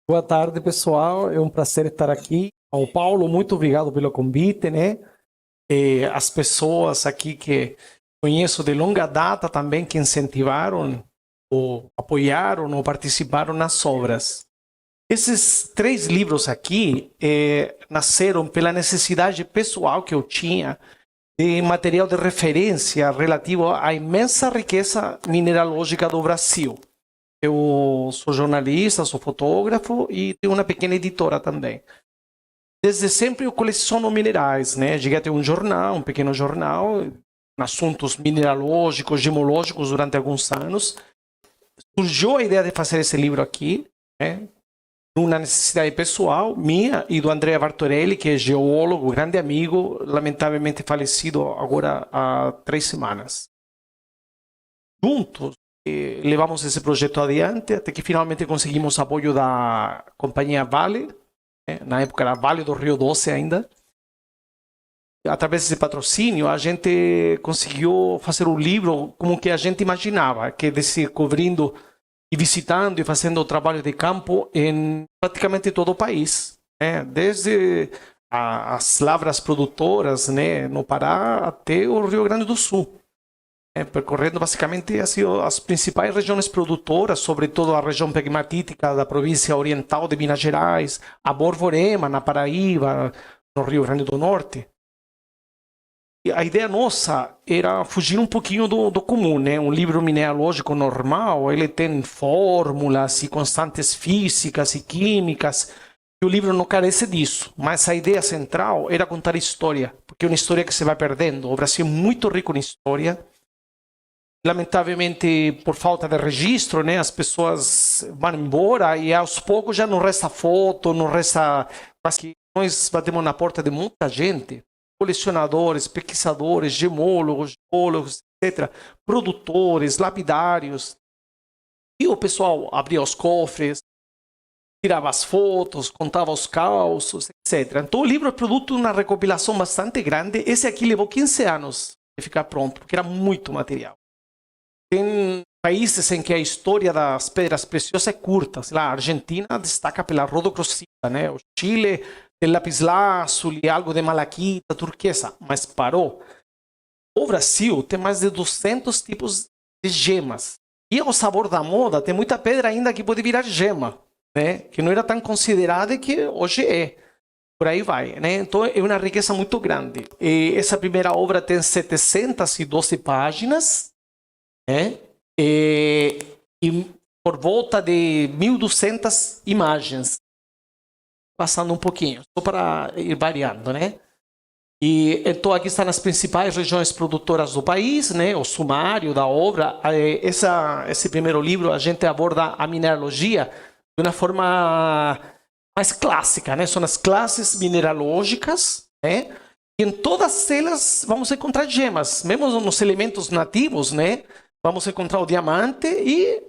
Boa tarde, pessoal. É um prazer estar aqui. Ao Paulo, muito obrigado pelo convite, né? As pessoas aqui que conheço de longa data também que incentivaram, ou apoiaram, ou participaram nas obras. Esses três livros aqui nasceram pela necessidade pessoal que eu tinha de material de referência relativo à imensa riqueza mineralógica do Brasil. Eu sou jornalista, sou fotógrafo e tenho uma pequena editora também. Desde sempre eu coleciono minerais, né? Cheguei a ter um jornal, um pequeno jornal, em assuntos mineralógicos, gemológicos durante alguns anos. Surgiu a ideia de fazer esse livro aqui, né? Uma necessidade pessoal minha e do Andrea Bartorelli, que é geólogo, grande amigo, lamentavelmente falecido agora há 3 semanas. Juntos, levamos esse projeto adiante até que finalmente conseguimos apoio da companhia Vale, né? Na época era Vale do Rio Doce ainda. Através desse patrocínio, a gente conseguiu fazer um livro como que a gente imaginava, que descobrindo e visitando e fazendo o trabalho de campo em praticamente todo o país, né? Desde as lavras produtoras, né, no Pará até o Rio Grande do Sul. Percorrendo basicamente as principais regiões produtoras, sobretudo a região pegmatítica da província oriental de Minas Gerais, a Borborema, na Paraíba, no Rio Grande do Norte. E a ideia nossa era fugir um pouquinho do comum, né? Um livro mineralógico normal, ele tem fórmulas e constantes físicas e químicas, e o livro não carece disso. Mas a ideia central era contar história, porque é uma história que se vai perdendo. O Brasil é muito rico em história. Lamentavelmente, por falta de registro, né, as pessoas vão embora e aos poucos já não resta foto, não resta. Mas que nós batemos na porta de muita gente, colecionadores, pesquisadores, gemólogos, geólogos, etc., produtores, lapidários. E o pessoal abria os cofres, tirava as fotos, contava os causos, etc. Então o livro é produto de uma recopilação bastante grande. Esse aqui levou 15 anos de ficar pronto, porque era muito material. Tem países em que a história das pedras preciosas é curta. Sei lá, a Argentina destaca pela rodocrosita, né? O Chile tem lapislázuli, algo de malaquita, turquesa, mas parou. O Brasil tem mais de 200 tipos de gemas. E ao sabor da moda, tem muita pedra ainda que pode virar gema, né? Que não era tão considerada e que hoje é. Por aí vai, né? Então é uma riqueza muito grande. E essa primeira obra tem 712 páginas, né? E por volta de 1.200 imagens, passando um pouquinho, só para ir variando, né? E então aqui estão as principais regiões produtoras do país, né? O sumário da obra. Esse primeiro livro a gente aborda a mineralogia de uma forma mais clássica, né? São as classes mineralógicas, né? E em todas elas vamos encontrar gemas, mesmo nos elementos nativos, né? Vamos encontrar o diamante e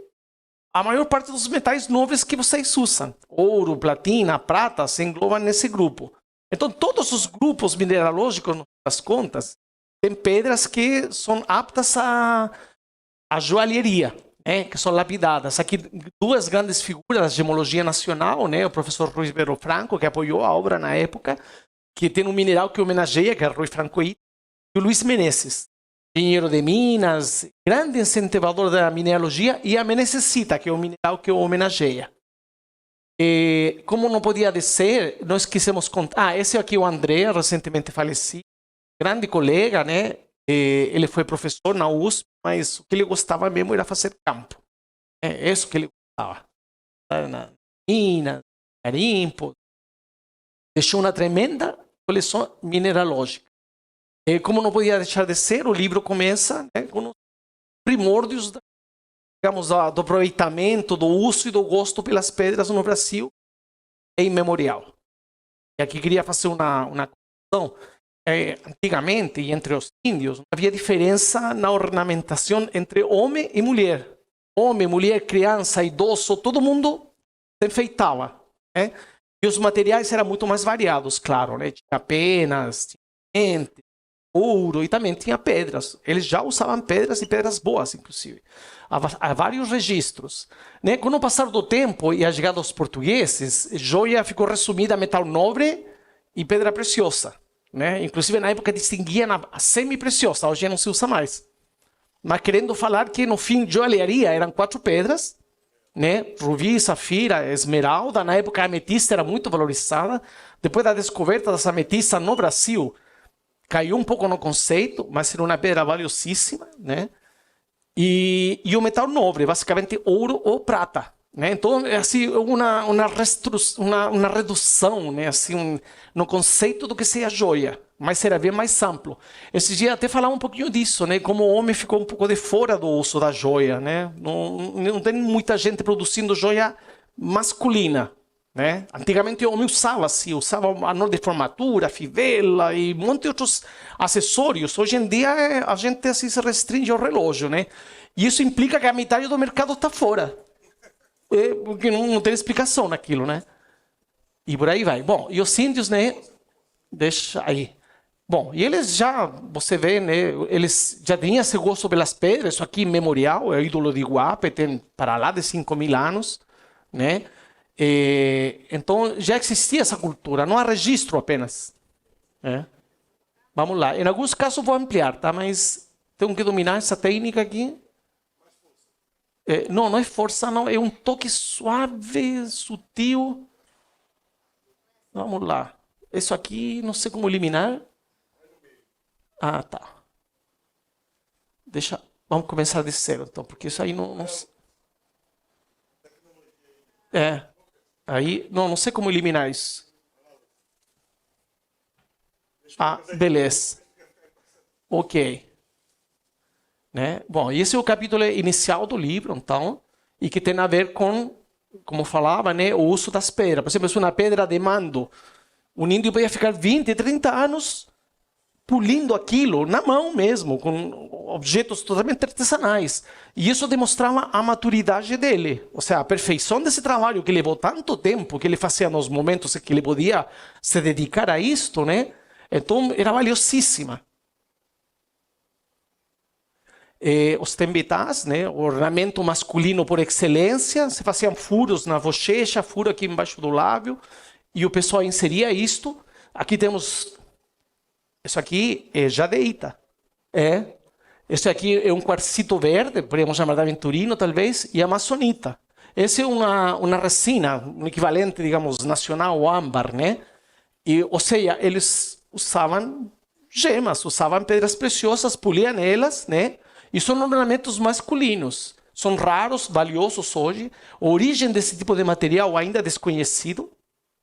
a maior parte dos metais nobres que vocês usam. Ouro, platina, prata, se englobam nesse grupo. Então, todos os grupos mineralógicos, nas contas, têm pedras que são aptas à joalheria, né? Que são lapidadas. Aqui, duas grandes figuras da gemologia nacional, né? O professor Rui Ribeiro Franco, que apoiou a obra na época, que tem um mineral que homenageia, que é Rui Francoí, e o Luiz Meneses, engenheiro de Minas, grande incentivador da mineralogia, e a menessecita, que é o mineral que o homenageia. E, como não podia ser, nós quisemos contar. Esse aqui é o André, recentemente falecido, grande colega, né? Ele foi professor na USP, mas o que ele gostava mesmo era fazer campo. É isso que ele gostava. Na Minas, garimpo. Deixou uma tremenda coleção mineralógica. Como não podia deixar de ser, o livro começa, né, com os primórdios, digamos, do aproveitamento, do uso e do gosto pelas pedras no Brasil é imemorial. E aqui queria fazer uma questão. Antigamente, e entre os índios, não havia diferença na ornamentação entre homem e mulher. Homem, mulher, criança, idoso, todo mundo se enfeitava, né? E os materiais eram muito mais variados, claro, né? Tinha penas, tinha ouro, e também tinha pedras. Eles já usavam pedras e pedras boas, inclusive. Há vários registros. Né? Com o passar do tempo e a chegada dos portugueses, joia ficou resumida a metal nobre e pedra preciosa. Né? Inclusive, na época, distinguia a semi-preciosa, hoje não se usa mais. Mas querendo falar que, no fim, joalheria eram 4 pedras, né? Rubi, safira, esmeralda. Na época, a ametista era muito valorizada. Depois da descoberta das ametistas no Brasil, caiu um pouco no conceito, mas era uma pedra valiosíssima, né? E o metal nobre, basicamente ouro ou prata. Né? Então, é assim, uma redução, né? Assim, no conceito do que seja joia, mas era bem mais amplo. Esse dia até falava um pouquinho disso, né? Como o homem ficou um pouco de fora do uso da joia. Né? Não tem muita gente produzindo joia masculina. Né? Antigamente o homem usava assim, usava anel de formatura, fivela e um monte de outros acessórios. Hoje em dia a gente assim, se restringe ao relógio, né? E isso implica que a metade do mercado está fora. Porque não tem explicação naquilo, né? E por aí vai. Bom, e os índios, né? Deixa aí. Bom, e eles já, você vê, né? Eles já tinham esse gosto pelas pedras. Isso aqui, memorial, é o ídolo de Iguape, tem para lá de 5.000 anos, né? Então já existia essa cultura, não há registro apenas. Vamos lá. Em alguns casos vou ampliar, tá? Mas tenho que dominar essa técnica aqui. Não é força, não. É um toque suave, sutil. Vamos lá. Isso aqui, não sei como eliminar. Ah, tá. Vamos começar de zero, então, porque isso aí não... Aí, não sei como eliminar isso. Ah, beleza. Ok. Né? Bom, esse é o capítulo inicial do livro, então, e que tem a ver com, como falava, né, o uso das pedras. Por exemplo, se uma pedra de mando, um índio podia ficar 20, 30 anos pulindo aquilo na mão mesmo, com objetos totalmente artesanais. E isso demonstrava a maturidade dele, ou seja, a perfeição desse trabalho que levou tanto tempo, que ele fazia nos momentos em que ele podia se dedicar a isto, né? Então, era valiosíssima. Os tembetás, né? O ornamento masculino por excelência, se faziam furos na bochecha, furo aqui embaixo do lábio, e o pessoal inseria isto. Aqui temos, isso aqui é jadeíta, esse aqui é um quartzito verde, podemos chamar de aventurino talvez, e amazonita. Essa é uma resina, um equivalente, digamos, nacional ao âmbar, né? E, ou seja, eles usavam gemas, usavam pedras preciosas, poliam elas, né? E são ornamentos masculinos. São raros, valiosos hoje. A origem desse tipo de material ainda é desconhecido.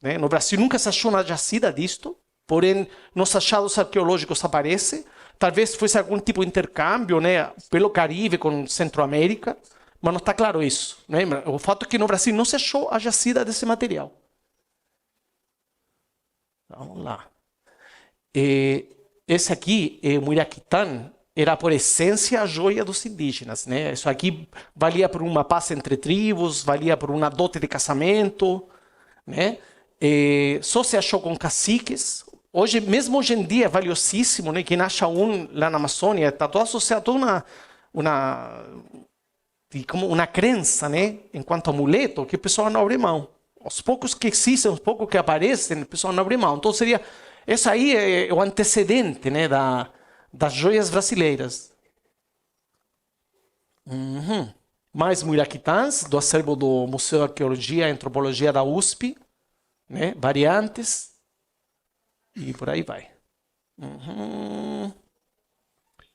Né? No Brasil nunca se achou uma jacida disto. Porém, nos achados arqueológicos aparece. Talvez fosse algum tipo de intercâmbio, né? Pelo Caribe com Centro-América. Mas não está claro isso. Né? O fato é que no Brasil não se achou a jacida desse material. Vamos lá. Esse aqui, o Muiraquitã, era por essência a joia dos indígenas, né? Isso aqui valia por uma paz entre tribos, valia por uma dote de casamento, né? Só se achou com caciques. Mesmo hoje em dia é valiosíssimo, né? Quem acha um lá na Amazônia está todo associado a como uma crença, né? Enquanto amuleto, que o pessoal não abre mão. Os poucos que existem, os poucos que aparecem, o pessoal não abre mão. Então seria, esse aí é o antecedente, né? Das joias brasileiras. Mais muiraquitãs, do acervo do Museu de Arqueologia e Antropologia da USP, né? Variantes, e por aí vai.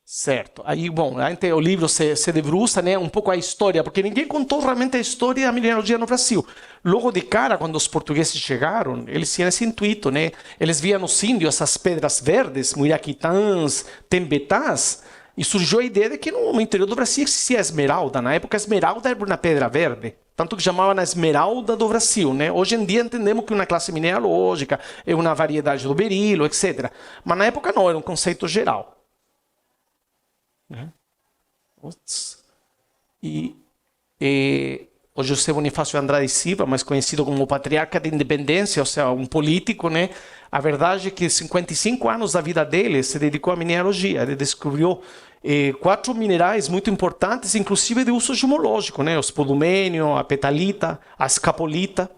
Certo. Aí, bom, o livro se debruça, né, um pouco a história, porque ninguém contou realmente a história da mineralogia no Brasil. Logo de cara, quando os portugueses chegaram, eles tinham esse intuito, né? Eles viam nos índios essas pedras verdes, muiraquitãs, tembetás, e surgiu a ideia de que no interior do Brasil existia a esmeralda. Na época, a esmeralda era uma pedra verde, tanto que chamavam a esmeralda do Brasil, né? Hoje em dia entendemos que uma classe mineralógica é uma variedade do berilo, etc. Mas na época não, era um conceito geral. E o José Bonifácio Andrade Silva, mais conhecido como o patriarca da independência, ou seja, um político, né, A verdade é que 55 anos da vida dele se dedicou à mineralogia. Ele descobriu 4 minerais muito importantes, inclusive de uso gemológico, né? O spodumênio, a petalita, a escapolita,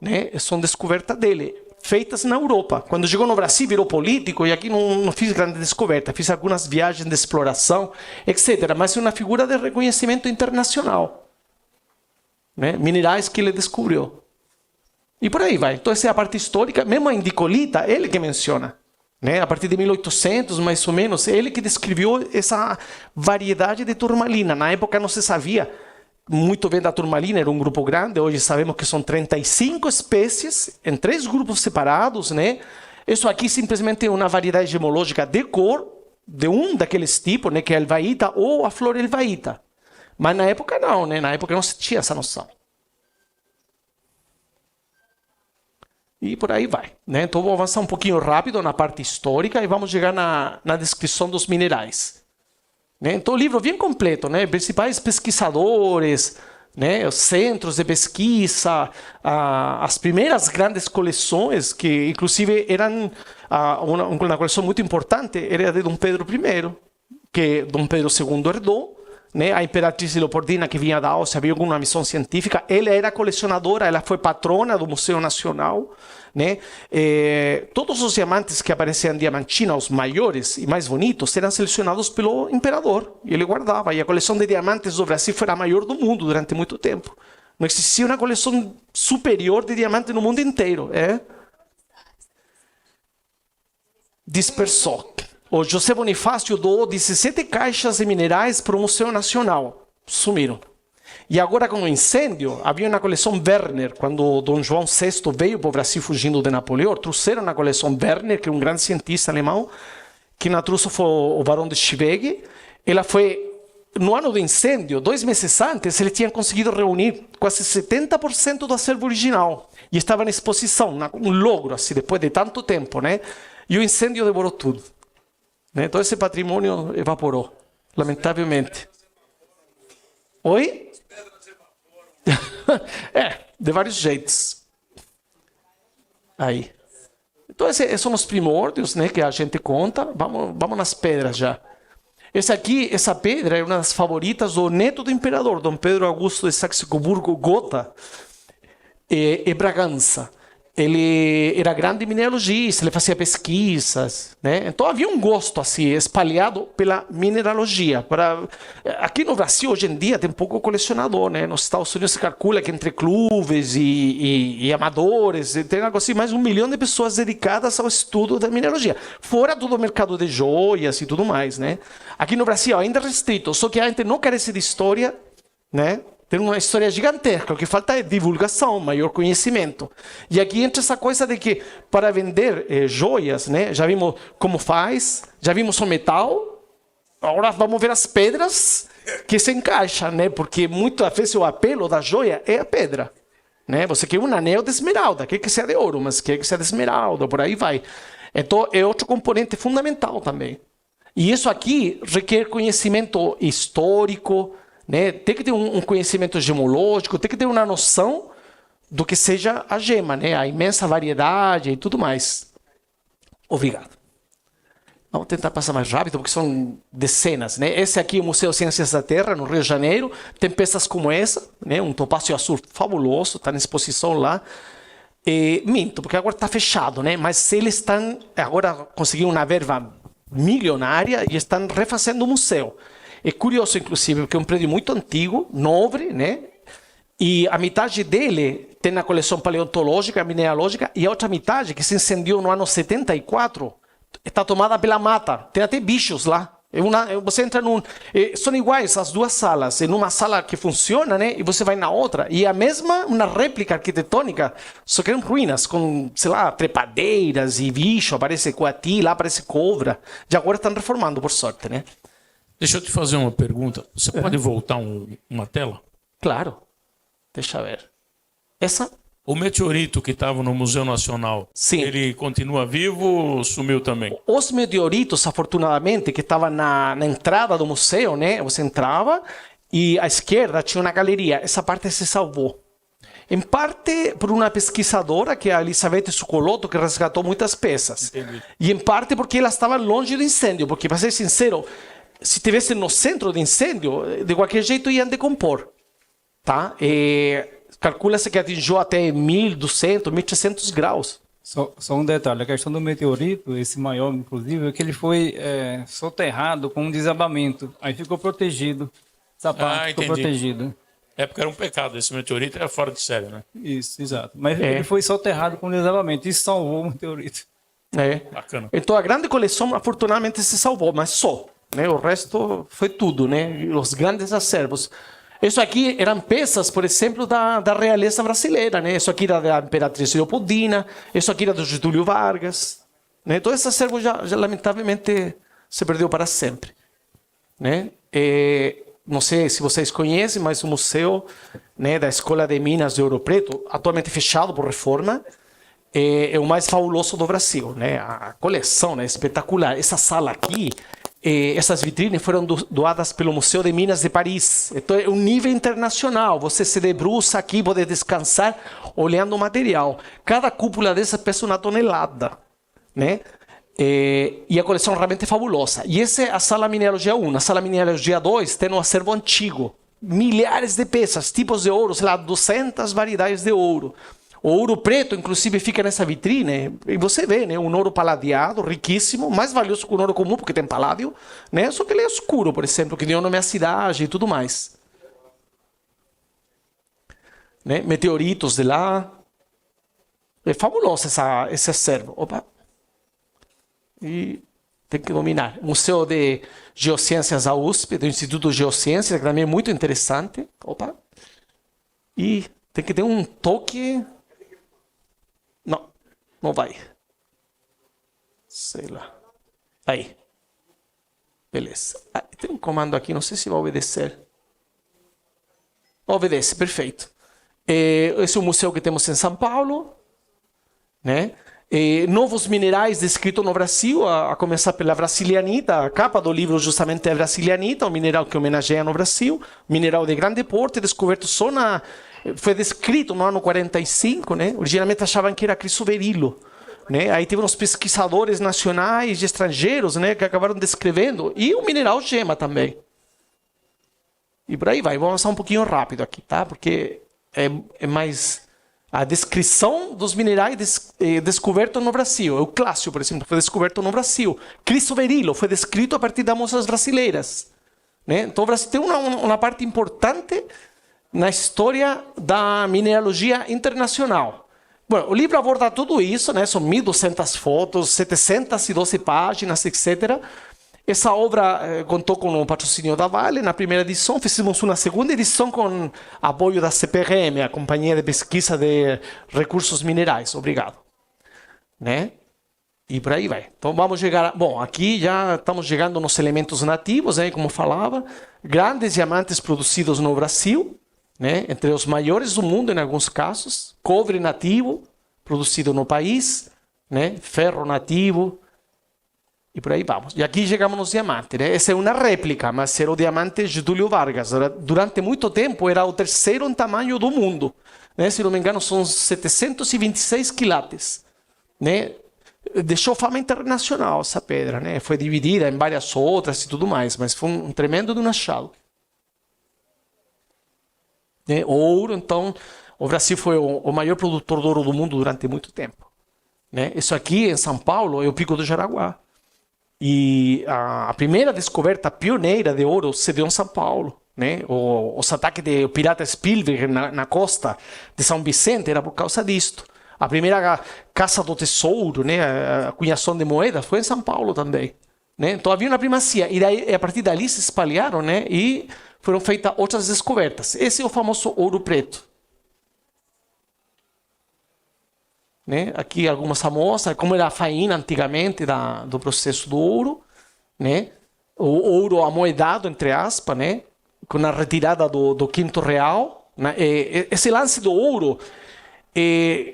né? São descobertas dele, feitas na Europa. Quando chegou no Brasil, virou político, e aqui não fiz grande descoberta, fiz algumas viagens de exploração, etc. Mas é uma figura de reconhecimento internacional, né? Minerais que ele descobriu. E por aí vai. Então essa é a parte histórica. Mesmo a indicolita, ele que menciona, né? A partir de 1800, mais ou menos, ele que descreveu essa variedade de turmalina. Na época não se sabia muito bem da turmalina, era um grupo grande. Hoje sabemos que são 35 espécies em 3 grupos separados, né? Isso aqui simplesmente é uma variedade gemológica de cor de um daqueles tipos, né? Que é a elvaíta ou a flor elvaíta. Mas na época não, né? Na época não se tinha essa noção. E por aí vai, né? Então vou avançar um pouquinho rápido na parte histórica e vamos chegar na descrição dos minerais, né? Então o livro é bem completo, né? Principais pesquisadores, né? Os centros de pesquisa, as primeiras grandes coleções, que inclusive eram uma coleção muito importante, era de Dom Pedro I, que Dom Pedro II herdou, né? A imperatriz Leopoldina, que vinha da Áustria, veio com uma missão científica. Ela era colecionadora, ela foi patrona do Museu Nacional, né? Todos os diamantes que apareciam em Diamantina, os maiores e mais bonitos, eram selecionados pelo imperador, e ele guardava. E a coleção de diamantes do Brasil foi a maior do mundo durante muito tempo. Não existia uma coleção superior de diamantes no mundo inteiro. Dispersou. O José Bonifácio doou 17 caixas de minerais para o Museu Nacional. Sumiram. E agora, com o incêndio, havia uma coleção Werner. Quando Dom João VI veio para o Brasil fugindo de Napoleão, trouxeram a coleção Werner, que é um grande cientista alemão. Quem a trouxe foi o Barão de Schwegg. Ela foi, no ano do incêndio, 2 meses antes, ele tinha conseguido reunir quase 70% do acervo original. E estava na exposição, um logro, assim, depois de tanto tempo, né? E o incêndio devorou tudo. Então esse patrimônio evaporou, lamentavelmente. Oi? De vários jeitos. Aí. Então esses são os primórdios, né, que a gente conta. Vamos nas pedras já. Essa pedra é uma das favoritas do neto do imperador, Dom Pedro Augusto de Saxe-Coburgo-Gotha e Bragança. Ele era grande mineralogista, ele fazia pesquisas, né? Então havia um gosto assim espalhado pela mineralogia. Aqui no Brasil hoje em dia tem pouco colecionador, né? Nos Estados Unidos se calcula que entre clubes e amadores tem algo assim, mais 1 milhão de pessoas dedicadas ao estudo da mineralogia, fora todo o mercado de joias e tudo mais, né? Aqui no Brasil ainda é restrito, só que a gente não carece de história, né? Tem uma história gigantesca, o que falta é divulgação, maior conhecimento. E aqui entra essa coisa de que para vender joias, né? Já vimos como faz, já vimos o metal, agora vamos ver as pedras que se encaixam, né? Porque muitas vezes o apelo da joia é a pedra, né? Você quer um anel de esmeralda, quer que seja de ouro, mas quer que seja de esmeralda, por aí vai. Então é outro componente fundamental também. E isso aqui requer conhecimento histórico, né? Tem que ter um conhecimento gemológico, tem que ter uma noção do que seja a gema, né? A imensa variedade e tudo mais. Obrigado. Vamos tentar passar mais rápido, porque são dezenas, né? Esse aqui é o Museu de Ciências da Terra, no Rio de Janeiro. Tem peças como essa, né? Um topázio azul fabuloso, está na exposição lá. Minto, porque agora está fechado, né? Mas eles estão agora conseguiram uma verba milionária e estão refazendo o museu. É curioso, inclusive, porque é um prédio muito antigo, nobre, né? E a metade dele tem na coleção paleontológica, mineralógica, e a outra metade, que se incendiou no ano 74, está tomada pela mata. Tem até bichos lá. Você entra são iguais as duas salas. Em uma sala que funciona, né? E você vai na outra. E a mesma, uma réplica arquitetônica, só que eram ruínas, com, sei lá, trepadeiras e bicho. Aparece coati, lá aparece cobra. E agora estão reformando, por sorte, né? Deixa eu te fazer uma pergunta. Você pode voltar uma tela? Claro. Deixa eu ver. Essa? O meteorito que estava no Museu Nacional, sim, ele continua vivo ou sumiu também? Os meteoritos, afortunadamente, que estavam na entrada do museu, né? Você entrava e à esquerda tinha uma galeria. Essa parte se salvou. Em parte por uma pesquisadora, que é a Elisabeth Succolotto, que resgatou muitas peças. Entendi. E em parte porque elas estavam longe do incêndio, porque, para ser sincero, se estivesse no centro do incêndio, de qualquer jeito iam decompor. Tá? Calcula-se que atingiu até 1.200, 1.300 graus. Só um detalhe, a questão do meteorito, esse maior inclusive, é que ele foi soterrado com um desabamento, aí ficou protegido, essa parte ficou entendi. protegida. É porque era um pecado. Esse meteorito era fora de série, né? Isso, exato. Mas ele foi soterrado com desabamento, isso salvou o meteorito. Bacana. Então a grande coleção, afortunadamente, se salvou, mas só. Né? O resto foi tudo, né? Os grandes acervos. Isso aqui eram peças, por exemplo, da realeza brasileira, né? Isso aqui era da Imperatriz Leopoldina, isso aqui era do Getúlio Vargas, né? Todo esse acervo já lamentavelmente se perdeu para sempre, né? Não sei se vocês conhecem, mas o museu, né, da Escola de Minas de Ouro Preto, atualmente fechado por reforma, é o mais fabuloso do Brasil, né? A coleção, né, é espetacular. Essa sala aqui, essas vitrines foram doadas pelo Museu de Minas de Paris. Então é um nível internacional. Você se debruça aqui, pode descansar olhando o material. Cada cúpula dessa pesa 1 tonelada, né? E a coleção realmente é fabulosa. E essa é a Sala Mineralogia 1. A Sala Mineralogia 2 tem um acervo antigo. Milhares de peças, tipos de ouro, sei lá, 200 variedades de ouro. O ouro preto, inclusive, fica nessa vitrine. E você vê, né? Um ouro paladeado, riquíssimo, mais valioso que o ouro comum, porque tem paládio, né? Só que ele é escuro, por exemplo, que deu nome à cidade e tudo mais. Né? Meteoritos de lá. É fabuloso esse acervo. Opa! E tem que dominar. Museu de Geociências da USP, do Instituto de Geociências, que também é muito interessante. Opa! E tem que ter um toque. Não vai. Sei lá. Aí. Beleza. Tem um comando aqui, não sei se vai obedecer. Obedece, perfeito. Esse é o museu que temos em São Paulo, né? Novos minerais descritos no Brasil, a começar pela brasilianita. A capa do livro justamente é a brasilianita, o mineral que homenageia no Brasil. Mineral de grande porte, descoberto só foi descrito no ano 45, né? Originalmente achavam que era crisoberilo, né? Aí teve uns pesquisadores nacionais e estrangeiros, né, que acabaram descrevendo. E o mineral gema também. E por aí vai. Vou avançar um pouquinho rápido aqui, tá? Porque é mais a descrição dos minerais descobertos no Brasil. O clássico, por exemplo, foi descoberto no Brasil. Crisoberilo foi descrito a partir das moças brasileiras, né? Então o Brasil tem uma parte importante na história da mineralogia internacional. Bom, o livro aborda tudo isso, né? São 1.200 fotos, 712 páginas, etc. Essa obra contou com o patrocínio da Vale na primeira edição. Fizemos uma segunda edição com apoio da CPRM, a Companhia de Pesquisa de Recursos Minerais. Obrigado. Né? E por aí vai. Então vamos chegar... Bom, aqui já estamos chegando nos elementos nativos, né? Como falava. Grandes diamantes produzidos no Brasil, né? Entre os maiores do mundo em alguns casos. Cobre nativo, produzido no país, né? Ferro nativo. E por aí vamos. E aqui chegamos nos diamantes, né? Essa é uma réplica, mas era o diamante Getúlio Vargas. Durante muito tempo era o terceiro em tamanho do mundo, né? Se não me engano, são 726 quilates, né? Deixou fama internacional essa pedra, né? Foi dividida em várias outras e tudo mais, mas foi um tremendo de um achado. Né? Ouro, então, o Brasil foi o maior produtor de ouro do mundo durante muito tempo. Né? Isso aqui em São Paulo é o Pico do Jaraguá. E a primeira descoberta pioneira de ouro se deu em São Paulo. Né? Os ataques de pirata Spielberg na costa de São Vicente era por causa disto. A primeira caça do tesouro, né? A cunhação de moedas, foi em São Paulo também. Né? Então havia uma primazia. E daí, a partir dali se espalharam, né? E foram feitas outras descobertas. Esse é o famoso ouro preto. Né? Aqui algumas amostras, como era a faína antigamente do processo do ouro. Né? O ouro amoedado, entre aspas, né? Com a retirada do quinto real. Né? Esse lance do ouro...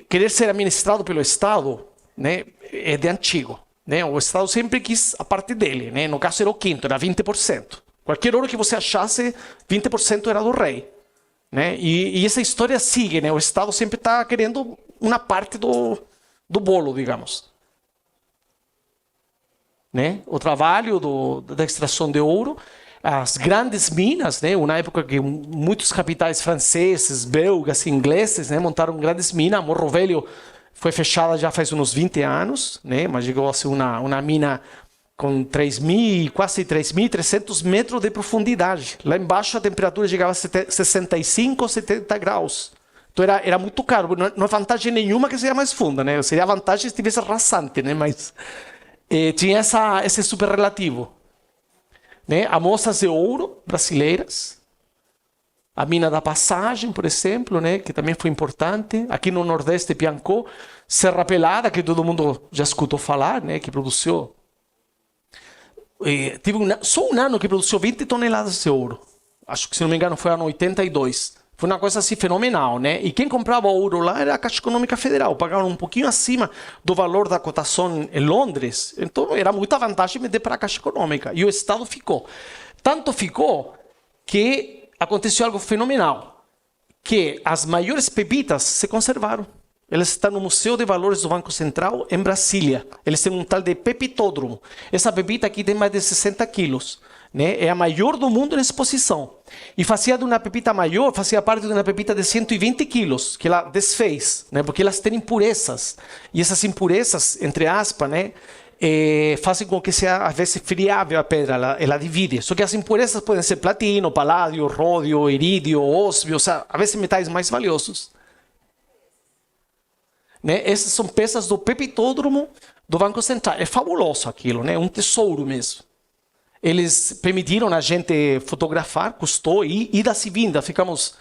querer ser administrado pelo Estado, né, é de antigo. Né? O Estado sempre quis a parte dele. Né? No caso era o quinto, era 20%. Qualquer ouro que você achasse, 20% era do rei. né? E essa história sigue, né? O Estado sempre está querendo uma parte do bolo, digamos. Né? O trabalho da extração de ouro, as grandes minas, né? Uma época que muitos capitais franceses, belgas, ingleses, né? Montaram grandes minas. Morro Velho foi fechada já faz uns 20 anos, né? Mas chegou a ser uma mina com quase 3.300 metros de profundidade. Lá embaixo a temperatura chegava a 65, 70 graus. Então era muito caro. Não é vantagem nenhuma que seja mais funda, né? Seria vantagem se estivesse rasante, né? Mas tinha esse super relativo. Né? Amostras de ouro brasileiras. A mina da Passagem, por exemplo, né? Que também foi importante. Aqui no Nordeste, Piancó. Serra Pelada, que todo mundo já escutou falar, né? Que produziu. Tive só um ano que produziu 20 toneladas de ouro. Acho que, se não me engano, foi ano 82. Foi uma coisa assim fenomenal, né? E quem comprava ouro lá era a Caixa Econômica Federal. Pagavam um pouquinho acima do valor da cotação em Londres. Então era muita vantagem vender para a Caixa Econômica. E o Estado ficou. Tanto ficou que aconteceu algo fenomenal. Que as maiores pepitas se conservaram. Elas estão no Museu de Valores do Banco Central, em Brasília. Eles têm um tal de pepitódromo. Essa pepita aqui tem mais de 60 quilos. Né? É a maior do mundo em exposição. E fazia de uma pepita maior, fazia parte de uma pepita de 120 quilos, que ela desfez, né? Porque elas têm impurezas. E essas impurezas, entre aspas, né? Fazem com que seja, às vezes, friável a pedra, ela divide. Só que as impurezas podem ser platino, paládio, ródio, irídio, ósmio, ou seja, às vezes metais mais valiosos. Né? Essas são peças do pepitódromo do Banco Central. É fabuloso aquilo, né? Um tesouro mesmo. Eles permitiram a gente fotografar, custou, ida e vinda. Ficamos,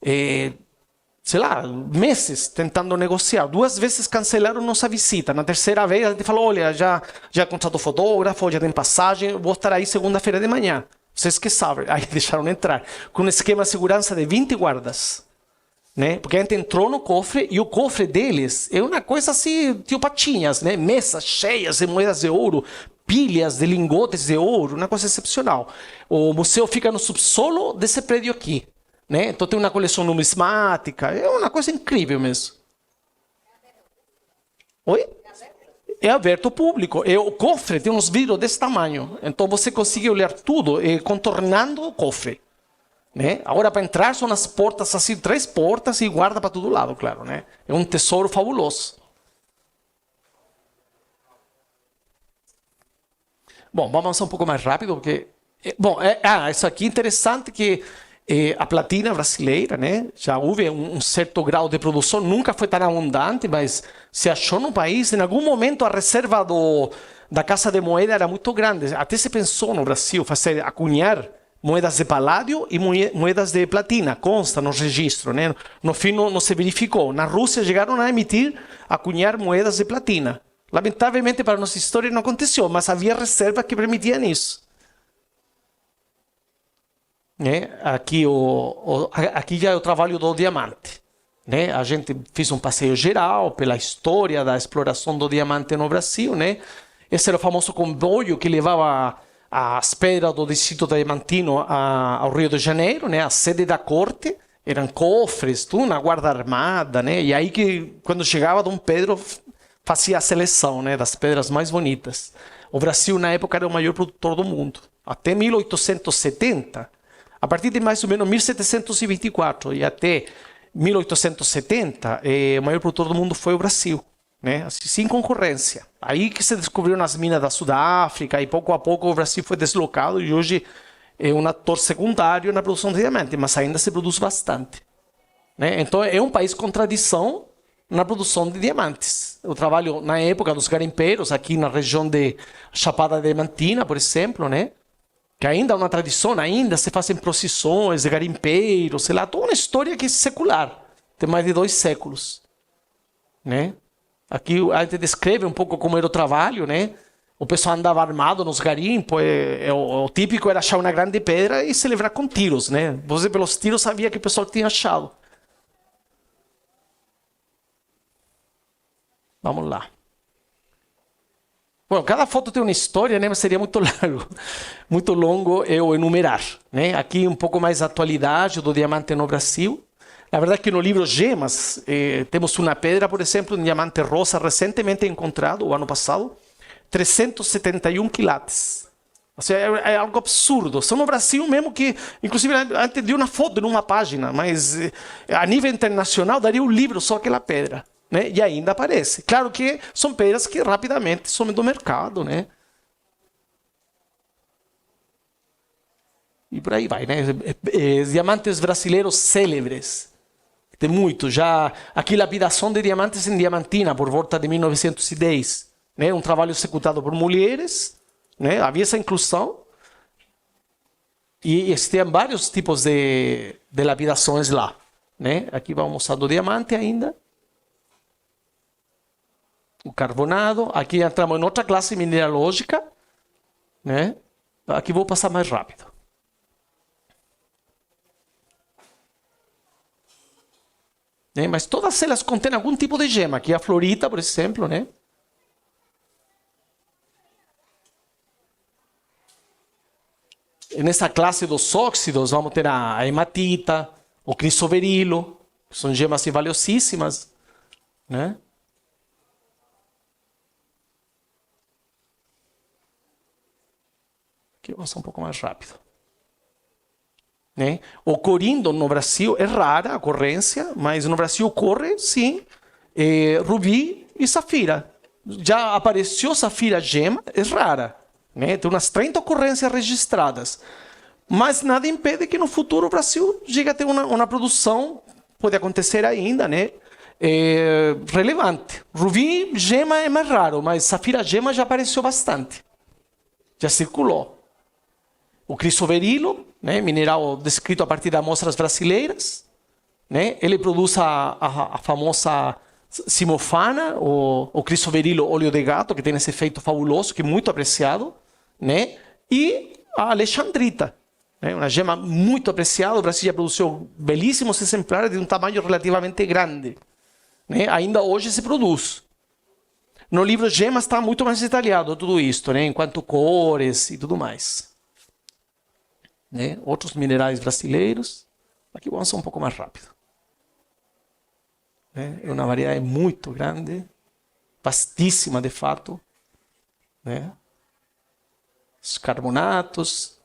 sei lá, meses tentando negociar. 2 vezes cancelaram nossa visita. Na terceira vez, a gente falou, olha, já contratou fotógrafo, já tem passagem, vou estar aí segunda-feira de manhã. Vocês que sabem. Aí deixaram entrar. Com um esquema de segurança de 20 guardas. Né? Porque a gente entrou no cofre e o cofre deles é uma coisa assim, tio Patinhas, né? Mesas cheias de moedas de ouro, pilhas de lingotes de ouro, uma coisa excepcional. O museu fica no subsolo desse prédio aqui, né? Então tem uma coleção numismática, é uma coisa incrível mesmo. Oi? É aberto ao público. O cofre tem uns vidros desse tamanho, então você consegue olhar tudo contornando o cofre. Né? Agora, para entrar, são as portas, assim, 3 portas e guarda para todo lado, claro. Né? É um tesouro fabuloso. Bom, vamos avançar um pouco mais rápido, porque... Bom, isso aqui é interessante que a platina brasileira, né? Já houve um certo grau de produção, nunca foi tão abundante, mas se achou no país. Em algum momento, a reserva da Casa de Moeda era muito grande. Até se pensou no Brasil acunhar moedas de paládio e moedas de platina, consta no registro, né? No fim não se verificou. Na Rússia chegaram a acunhar moedas de platina. Lamentavelmente para a nossa história não aconteceu, mas havia reservas que permitiam isso. Né? Aqui já é o trabalho do diamante. Né? A gente fez um passeio geral pela história da exploração do diamante no Brasil. Né? Esse era o famoso comboio que levava as pedras do distrito diamantino ao Rio de Janeiro, né? A sede da corte, eram cofres, tudo na guarda armada, né? E aí que, quando chegava Dom Pedro, fazia a seleção, né? Das pedras mais bonitas. O Brasil, na época, era o maior produtor do mundo. Até 1870, a partir de mais ou menos 1724 e até 1870, o maior produtor do mundo foi o Brasil. Né? Assim, sem concorrência. Aí que se descobriram as minas da Sudáfrica e pouco a pouco o Brasil foi deslocado e hoje é um ator secundário na produção de diamante, mas ainda se produz bastante. Né? Então é um país com tradição na produção de diamantes. Eu trabalho na época dos garimpeiros, aqui na região de Chapada Diamantina, por exemplo, né? Que ainda é uma tradição, ainda se fazem procissões de garimpeiros, sei lá, toda uma história que é secular, tem mais de 2 séculos. Né? Aqui a gente descreve um pouco como era o trabalho, né? O pessoal andava armado nos garimpos, o típico era achar uma grande pedra e celebrar com tiros, né? Você pelos tiros sabia que o pessoal tinha achado. Vamos lá. Bom, cada foto tem uma história, né? Mas seria muito largo, muito longo eu enumerar, né? Aqui um pouco mais a atualidade do diamante no Brasil. Na verdade que no livro Gemas temos uma pedra, por exemplo, um diamante rosa recentemente encontrado, o ano passado, 371 quilates. Ou seja, é algo absurdo. Só no Brasil mesmo que, inclusive, antes de uma foto numa página, mas a nível internacional daria um livro só aquela pedra. Né? E ainda aparece. Claro que são pedras que rapidamente somem do mercado, né? E por aí vai, né? Diamantes brasileiros célebres. Tem muito. Já aqui lapidação de diamantes em Diamantina, por volta de 1910. Né? Um trabalho executado por mulheres, né? Havia essa inclusão. E existiam vários tipos de lapidações lá. Né? Aqui vamos mostrando o diamante ainda. O carbonado. Aqui entramos em outra classe mineralógica. Né? Aqui vou passar mais rápido. Né? Mas todas elas contêm algum tipo de gema. Aqui a florita, por exemplo. Né? E nessa classe dos óxidos, vamos ter a hematita, o crisoberilo. São gemas valiosíssimas. Né? Aqui eu vou passar um pouco mais rápido. Né? O corindo no Brasil é rara a ocorrência, mas no Brasil ocorre, sim, rubi e safira. Já apareceu safira gema, é rara. Né? Tem umas 30 ocorrências registradas. Mas nada impede que no futuro o Brasil chegue a ter uma produção, pode acontecer ainda, né? Relevante. Rubi gema é mais raro, mas safira gema já apareceu bastante. Já circulou. O crisoberilo, né, mineral descrito a partir de amostras brasileiras, né, ele produz a famosa simofana, o crisoberilo óleo de gato, que tem esse efeito fabuloso, que é muito apreciado, né, e a alexandrita, né, uma gema muito apreciada. O Brasil já produziu belíssimos exemplares de um tamanho relativamente grande. Né, ainda hoje se produz. No livro Gemas está muito mais detalhado tudo isso, né, enquanto cores e tudo mais. Né? Outros minerais brasileiros. Aqui vamos um pouco mais rápido. Né? É uma variedade muito grande, vastíssima de fato. Né? Os carbonatos.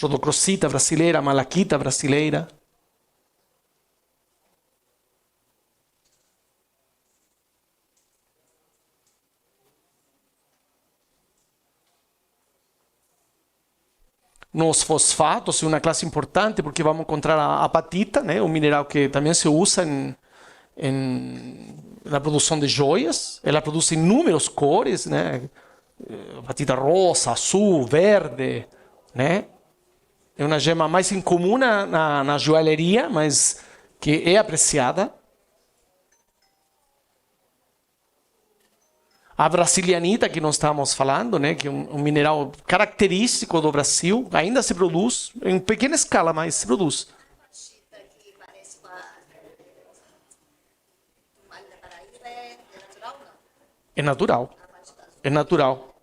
Rodocrosita brasileira, malaquita brasileira. Nos fosfatos, é uma classe importante, porque vamos encontrar a apatita, né? Um mineral que também se usa na produção de joias. Ela produz inúmeras cores, né? Apatita rosa, azul, verde. Né? É uma gema mais incomum na joalheria, mas que é apreciada. A brasilianita, que nós estávamos falando, né, que é um mineral característico do Brasil, ainda se produz, em pequena escala, mas se produz. Que parece uma malha da Paraíba, é natural ou não? É natural. É natural.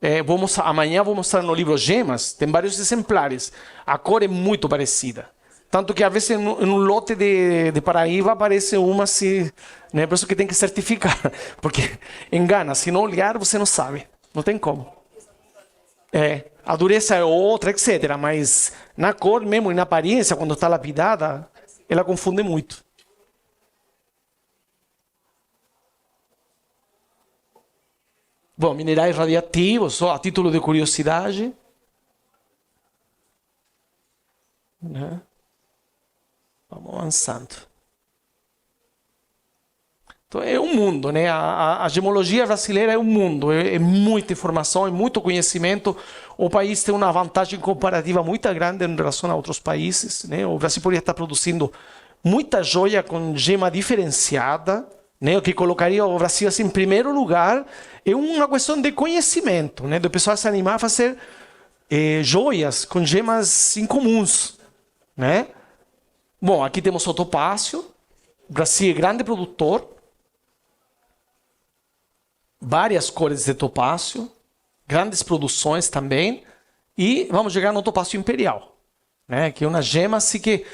Amanhã vou mostrar no livro Gemas, tem vários exemplares. A cor é muito parecida. Tanto que às vezes em um lote de Paraíba aparece uma assim, né? Por isso que tem que certificar. Porque engana, se não olhar você não sabe. Não tem como. A dureza é outra, etc. Mas na cor mesmo e na aparência, quando está lapidada, ela confunde muito. Bom, minerais radiativos, só a título de curiosidade. Né? Vamos avançando. Então é um mundo, né? A gemologia brasileira é um mundo, é muita informação, é muito conhecimento. O país tem uma vantagem comparativa muito grande em relação a outros países, né? O Brasil poderia estar produzindo muita joia com gema diferenciada, né? O que colocaria o Brasil assim, em primeiro lugar. É uma questão de conhecimento, né? Do pessoal se animar a fazer joias com gemas incomuns, né? Bom, aqui temos o topázio, O Brasil é grande produtor, várias cores de topázio, grandes produções também, e vamos chegar no topázio imperial, né? Que é uma gema assim que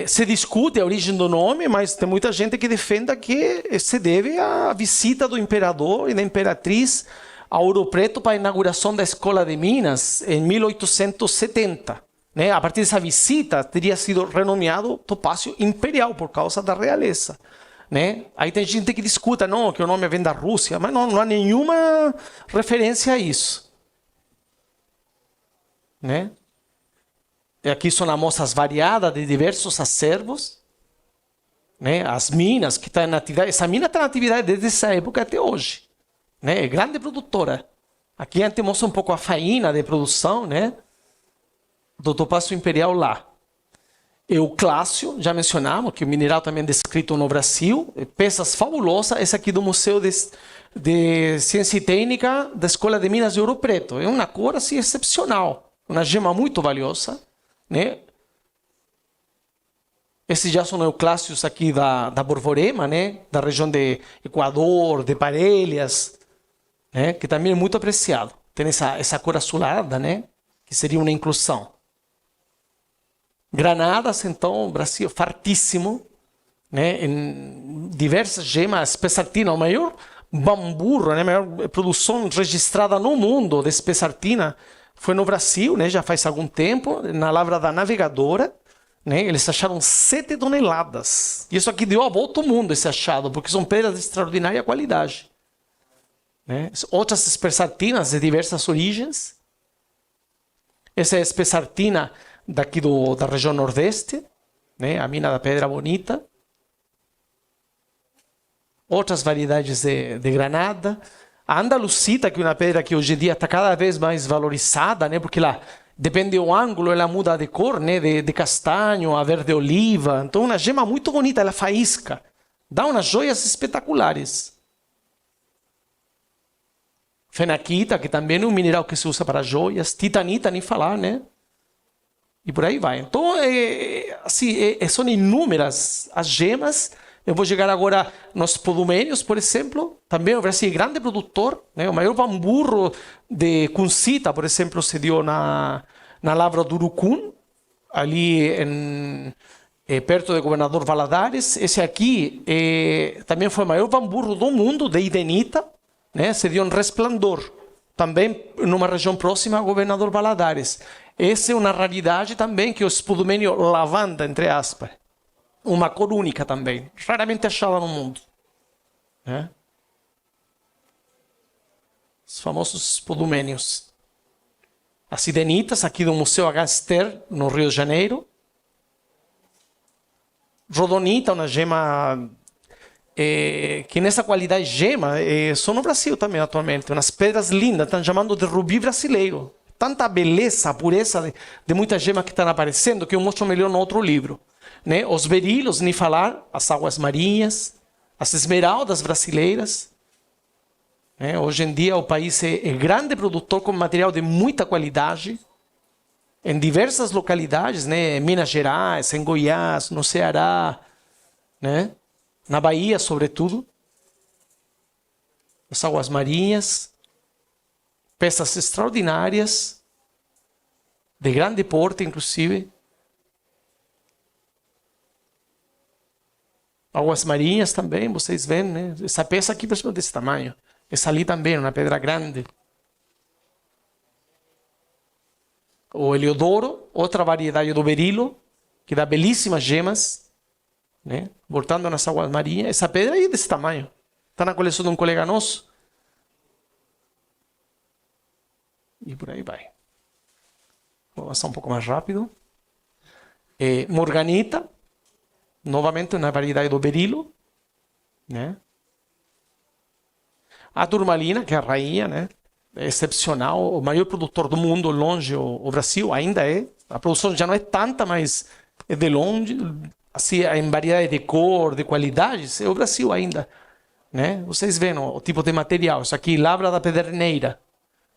se discute a origem do nome, mas tem muita gente que defende que se deve à visita do imperador e da imperatriz a Ouro Preto para a inauguração da Escola de Minas em 1870. Né? A partir dessa visita, teria sido renomeado topázio imperial por causa da realeza. Né? Aí tem gente que discuta não, que o nome vem da Rússia, mas não há nenhuma referência a isso. Né? E aqui são amostras variadas de diversos acervos. Né? As minas que estão na atividade. Essa mina está na atividade desde essa época até hoje. Né? É grande produtora. Aqui a gente mostra um pouco a faína de produção, né? Do topázio imperial lá. Euclácio, já mencionamos, que o mineral também é descrito no Brasil. Peças fabulosas. Esse aqui do Museu de Ciência e Técnica da Escola de Minas de Ouro Preto. É uma cor assim excepcional. Uma gema muito valiosa. Né? Esses já são euclácios aqui da Borborema, né? Da região de Equador, de Parelhas. Né? Que também é muito apreciado. Tem essa cor azulada, né? Que seria uma inclusão. Granadas, então, Brasil fartíssimo. Né? Em diversas gemas, espessartina, o maior bamburro, né? A maior produção registrada no mundo de espessartina foi no Brasil, né? Já faz algum tempo, na Lavra da Navegadora. Né? Eles acharam 7 toneladas. E isso aqui deu a volta ao mundo, esse achado, porque são pedras de extraordinária qualidade. Né? Outras espessartinas de diversas origens. Essa é a espessartina daqui da região nordeste, né? A mina da Pedra Bonita. Outras variedades de granada. A andalucita, que é uma pedra que hoje em dia está cada vez mais valorizada, né? Porque ela, depende do ângulo, ela muda de cor, né? De castanho a verde oliva. Então, uma gema muito bonita, ela faísca. Dá umas joias espetaculares. Fenaquita, que também é um mineral que se usa para joias. Titanita, nem falar, né? E por aí vai. Então, são inúmeras as gemas. Eu vou chegar agora nos podumênios, por exemplo. Também o Brasil é grande produtor. Né? O maior bamburro de Cuncita, por exemplo, se deu na Lavra do Urucum, ali perto do Governador Valadares. Esse aqui também foi o maior bamburro do mundo, de Idenita. Né? Se deu em Resplendor, também numa região próxima ao Governador Valadares. Essa é uma raridade também, que é o espudumênio lavanda, entre aspas. Uma cor única também, raramente achada no mundo. Né? Os famosos espudumênios. As idenitas, aqui do Museu Agaster, no Rio de Janeiro. Rodonita, uma gema... que nessa qualidade gema só no Brasil também atualmente, umas pedras lindas, estão chamando de rubi brasileiro. Tanta beleza, pureza de muita gema que estão aparecendo, que eu mostro melhor no outro livro. Né? Os berilos, nem falar, as águas marinhas, as esmeraldas brasileiras. Né? Hoje em dia o país é grande produtor com material de muita qualidade, em diversas localidades, né? Em Minas Gerais, em Goiás, no Ceará, né? Na Bahia, sobretudo. As águas marinhas. Peças extraordinárias. De grande porte, inclusive. Águas marinhas também, vocês veem, né? Essa peça aqui, por exemplo, desse tamanho. Essa ali também, uma pedra grande. O Heliodoro, outra variedade do berilo, que dá belíssimas gemas. Né? Voltando nas águas marinhas, essa pedra aí é desse tamanho. Está na coleção de um colega nosso. E por aí vai. Vou passar um pouco mais rápido. Morganita, novamente uma variedade do berilo. Né? A turmalina, que é a rainha, né? É excepcional. O maior produtor do mundo, longe, o Brasil ainda é. A produção já não é tanta, mas é de longe. Assim, em variedade de cor, de qualidades, é o Brasil ainda. Né? Vocês veem o tipo de material. Isso aqui, Lavra da Pederneira.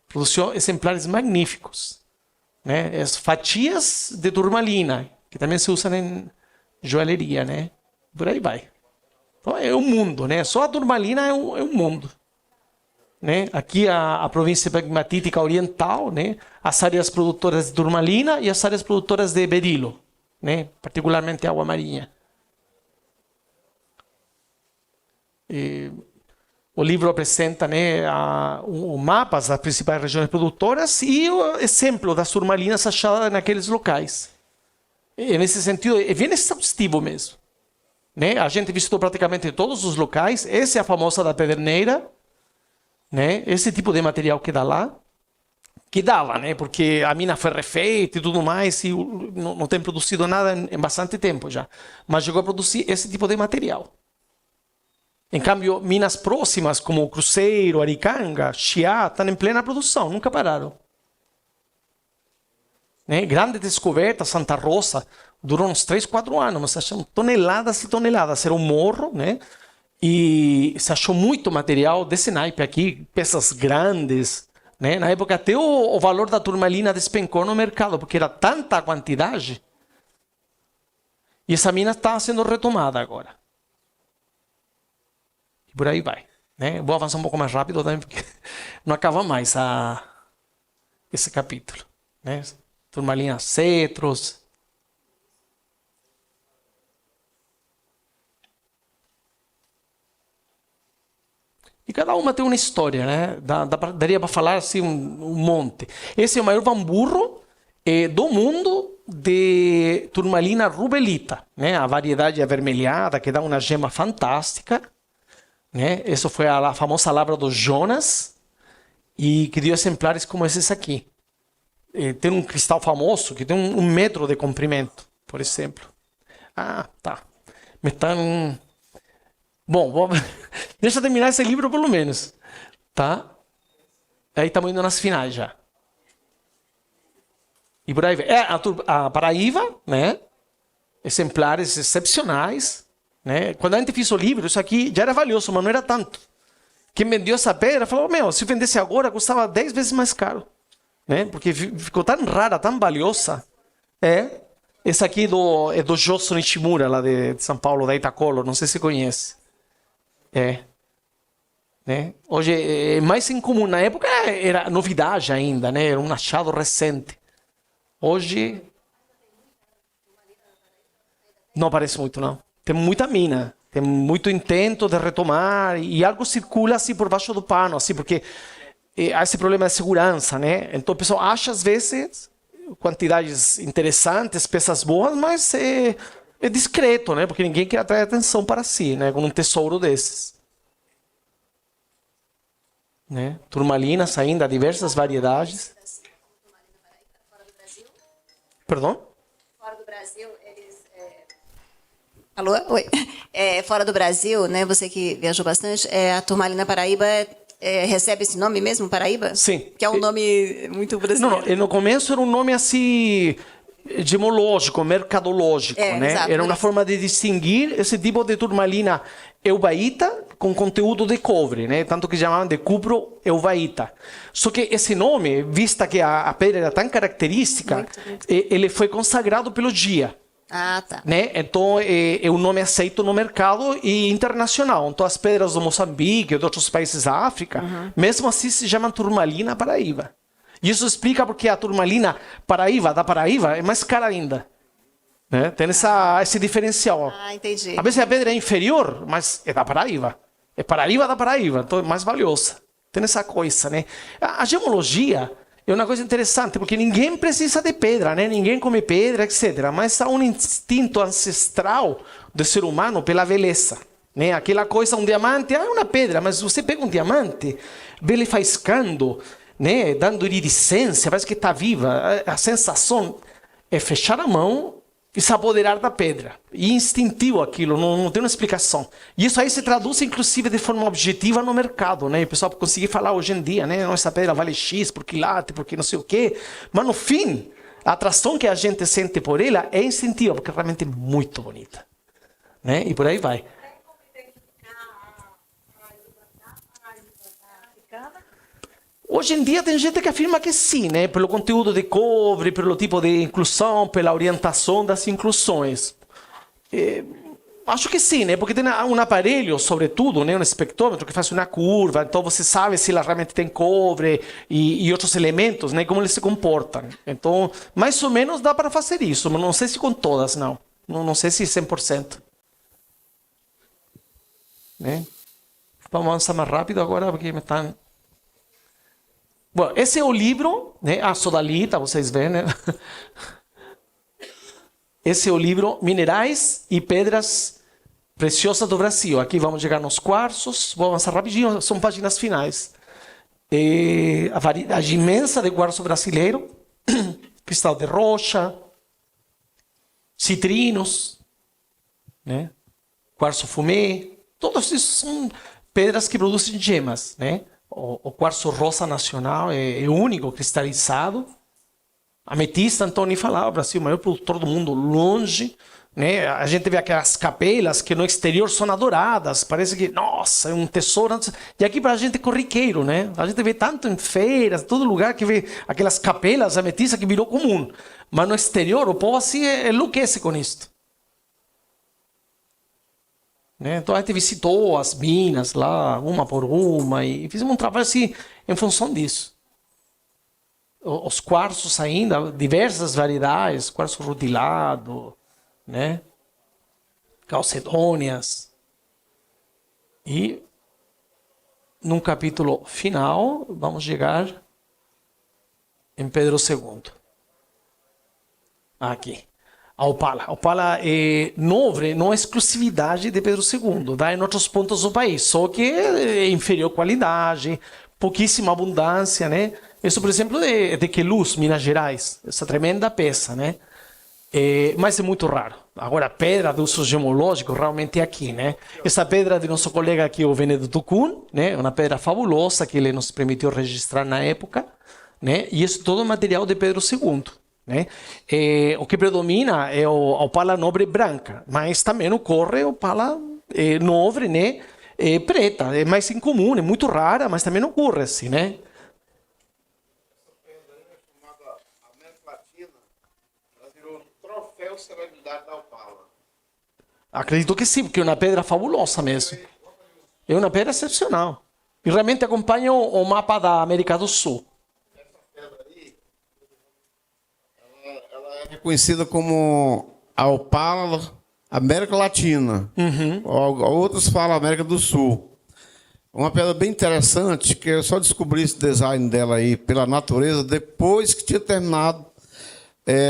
Produziu exemplares magníficos. Né? As fatias de turmalina, que também se usam em joalheria. Né? Por aí vai. Então é um mundo, né? Só a turmalina é um mundo. Né? Aqui a província pegmatítica oriental, né? As áreas produtoras de turmalina e as áreas produtoras de berilo, né? Particularmente água marinha. O livro apresenta, né, mapas das principais regiões produtoras e o exemplo das turmalinas achadas naqueles locais. E, nesse sentido, é bem exaustivo mesmo. Né? A gente visitou praticamente todos os locais. Essa é a famosa da Pederneira. Né? Esse tipo de material que dá lá. Que dava, né? Porque a mina foi refeita e tudo mais. E não tem produzido nada em bastante tempo já. Mas chegou a produzir esse tipo de material. Em cambio, minas próximas, como Cruzeiro, Aricanga, Chiá, estão em plena produção, nunca pararam. Né? Grande descoberta, Santa Rosa, durou uns 3, 4 anos, mas se acham toneladas e toneladas. Era um morro, né? E se achou muito material desse naipe aqui, peças grandes. Né? Na época, até o valor da turmalina despencou no mercado, porque era tanta quantidade. E essa mina está sendo retomada agora. Por aí vai. Né? Vou avançar um pouco mais rápido também, porque não acaba mais esse capítulo. Né? Turmalina cetros. E cada uma tem uma história, né? Daria para falar assim um monte. Esse é o maior bamburro do mundo de turmalina rubelita, né? A variedade avermelhada que dá uma gema fantástica. Né? Essa foi a famosa lavra do Jonas e criou exemplares como esses aqui. Tem um cristal famoso que tem 1 metro de comprimento, por exemplo. Ah, tá. Me estão... Bom, deixa eu terminar esse livro pelo menos. Tá? Aí estamos indo nas finais já. E por aí vai. A Paraíba, né? Exemplares excepcionais. Né? Quando a gente fez o livro, isso aqui já era valioso, mas não era tanto. Quem vendeu essa pedra falou, se eu vendesse agora, custava 10 vezes mais caro. Né? Porque ficou tão rara, tão valiosa. Essa aqui é do Josso Nishimura, lá de São Paulo, da Itacolo, não sei se você conhece. Né? Hoje é mais incomum. Na época era novidade ainda, né? Era um achado recente. Hoje... não aparece muito, não. Tem muita mina, tem muito intento de retomar e algo circula assim por baixo do pano, assim, porque há esse problema de segurança, né? Então o pessoal acha às vezes quantidades interessantes, peças boas, mas é discreto, né? Porque ninguém quer atrair atenção para si, né? Com um tesouro desses. Né? Turmalinas ainda, diversas variedades. Fora do Brasil? Perdão? Fora do Brasil, eles... Alô? Oi. Fora do Brasil, né? Você que viajou bastante, a turmalina Paraíba recebe esse nome mesmo, Paraíba? Sim. Que é um nome muito brasileiro. Não, no começo era um nome assim... gemológico, mercadológico, né? Exato, Era uma isso. forma de distinguir esse tipo de turmalina eubaíta com conteúdo de cobre, né? Tanto que chamavam de cupro eubaíta. Só que esse nome, vista que a pedra era tão característica, Muito. ele foi consagrado pelo dia. Ah, tá. Né? Então é um nome aceito no mercado e internacional. Então as pedras do Moçambique e de outros países da África, mesmo assim se chamam turmalina Paraíba. E isso explica porque a turmalina Paraíba da Paraíba é mais cara ainda. Né? Tem esse diferencial. Ah, entendi. Às vezes a pedra é inferior, mas é da Paraíba. É Paraíba da Paraíba, então é mais valiosa. Tem essa coisa, né? A gemologia é uma coisa interessante, porque ninguém precisa de pedra, né? Ninguém come pedra, etc. Mas há um instinto ancestral do ser humano pela beleza. Né? Aquela coisa, um diamante, é uma pedra, mas você pega um diamante, vê ele faiscando, né? Dando iridescência, parece que está viva. A sensação é fechar a mão e se apoderar da pedra. E instintivo aquilo, não tem uma explicação. E isso aí se traduz, inclusive, de forma objetiva no mercado, né? O pessoal consegue falar hoje em dia, né? Essa pedra vale X por quilate, porque não sei o quê. Mas, no fim, a atração que a gente sente por ela é instintiva, porque realmente é muito bonita. Né? E por aí vai. Hoje em dia tem gente que afirma que sim, né? Pelo conteúdo de cobre, pelo tipo de inclusão, pela orientação das inclusões. Acho que sim, né? Porque tem um aparelho, sobretudo, né? Um espectrômetro que faz uma curva, então você sabe se ela realmente tem cobre e outros elementos, né? Como eles se comportam. Então, mais ou menos dá para fazer isso, mas não sei se com todas, não. Não sei se 100%. Né? Vamos avançar mais rápido agora, porque me estão... Bom, esse é o livro, né? A sodalita, vocês veem, né? Esse é o livro Minerais e Pedras Preciosas do Brasil. Aqui vamos chegar nos quartzos. Vou avançar rapidinho, são páginas finais. A variedade imensa de quartzo brasileiro. Cristal de rocha. Citrinos. Né? Quartzo fumê. Todos isso são pedras que produzem gemas. Né? O quartzo rosa nacional é único, cristalizado. Ametista, então, nem falar, o Brasil é o maior produtor do mundo, longe. Né? A gente vê aquelas capelas que no exterior são adoradas, parece que, nossa, é um tesouro. E aqui para a gente é corriqueiro, né? A gente vê tanto em feiras, todo lugar que vê aquelas capelas ametistas que virou comum. Mas no exterior, o povo assim enlouquece com isso. Né? Então a gente visitou as minas lá, uma por uma, e fizemos um trabalho assim, em função disso. Os quartzos ainda, diversas variedades, quartzo rutilado, né? Calcedônias. E num capítulo final, vamos chegar em Pedro II. Aqui. A opala. A opala é nobre, não é exclusividade de Pedro II, dá em outros pontos do país, só que é inferior qualidade, pouquíssima abundância, né? Isso, por exemplo, de Queluz, Minas Gerais, essa tremenda peça, né? Mas é muito raro. Agora, pedra de uso gemológico realmente é aqui, né? Essa pedra de nosso colega aqui, o Venedo Tucum, né? Uma pedra fabulosa que ele nos permitiu registrar na época, né? E isso todo material de Pedro II, né? O que predomina é a opala nobre branca, mas também ocorre a opala nobre, né? Preta, é mais incomum, é muito rara, mas também ocorre assim, né? Celebridade da opala. Acredito que sim, porque é uma pedra fabulosa mesmo. É uma pedra excepcional. E realmente acompanha o mapa da América do Sul. Essa pedra aí, ela é reconhecida como a opala América Latina. Outros falam América do Sul. Uma pedra bem interessante, que eu só descobri esse design dela aí pela natureza depois que tinha terminado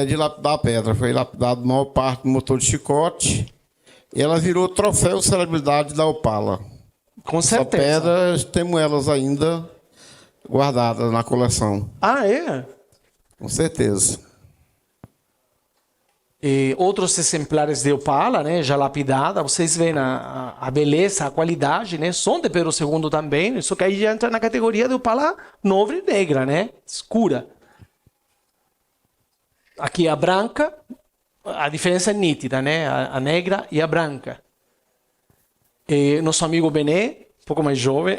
de lapidar a pedra. Foi lapidado a maior parte do motor de chicote. E ela virou troféu celebridade da opala. Com certeza. Essa pedra, temos elas ainda guardadas na coleção. Ah, é? Com certeza. E outros exemplares de opala, né, já lapidada, vocês veem a beleza, a qualidade, né, são de Pedro II também, só que aí já entra na categoria de opala nobre e negra, né, escura. Aqui a branca, a diferença é nítida, né? A negra e a branca. E nosso amigo Bené, um pouco mais jovem.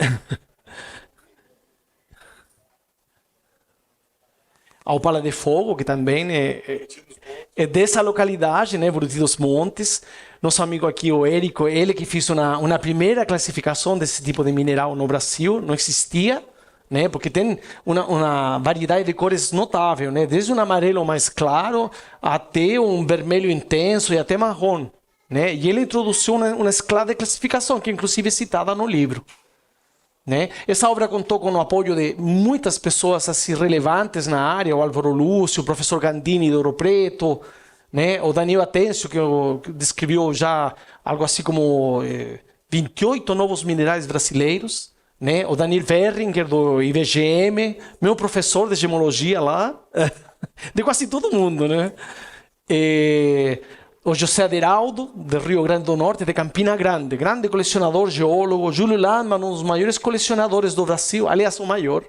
A opala de fogo, que também é dessa localidade, né? Buriti dos Montes. Nosso amigo aqui, o Érico, ele que fez uma primeira classificação desse tipo de mineral no Brasil, não existia. Né? Porque tem uma variedade de cores notável, né? Desde um amarelo mais claro até um vermelho intenso e até marrom, né? E ele introduziu uma escala de classificação que inclusive é citada no livro, né? Essa obra contou com o apoio de muitas pessoas assim, relevantes na área, o Álvaro Lúcio, o professor Gandini de Ouro Preto, né? O Daniel Atencio, que descreveu já algo assim como 28 novos minerais brasileiros. Né? O Daniel Verringer, do IBGM, meu professor de gemologia lá, de quase todo mundo, né? O José Aderaldo, de Rio Grande do Norte, de Campina Grande, grande colecionador, geólogo. Júlio Landman, um dos maiores colecionadores do Brasil, aliás, o maior.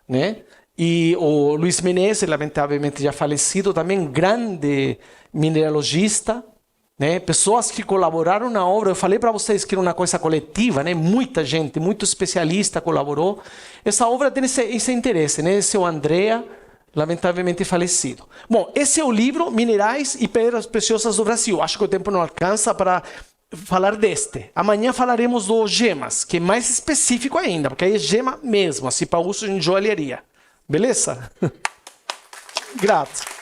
Né? E o Luiz Menezes, lamentavelmente já falecido, também grande mineralogista. Né? Pessoas que colaboraram na obra. Eu falei para vocês que era uma coisa coletiva, né? Muita gente, muito especialista colaborou. Essa obra tem esse interesse, né? Esse é o Andrea, lamentavelmente falecido. Bom, esse é o livro Minerais e Pedras Preciosas do Brasil. Acho que o tempo não alcança para falar deste. Amanhã falaremos do gemas, que é mais específico ainda, porque aí é gema mesmo, assim, para uso em joalheria. Beleza? Grato.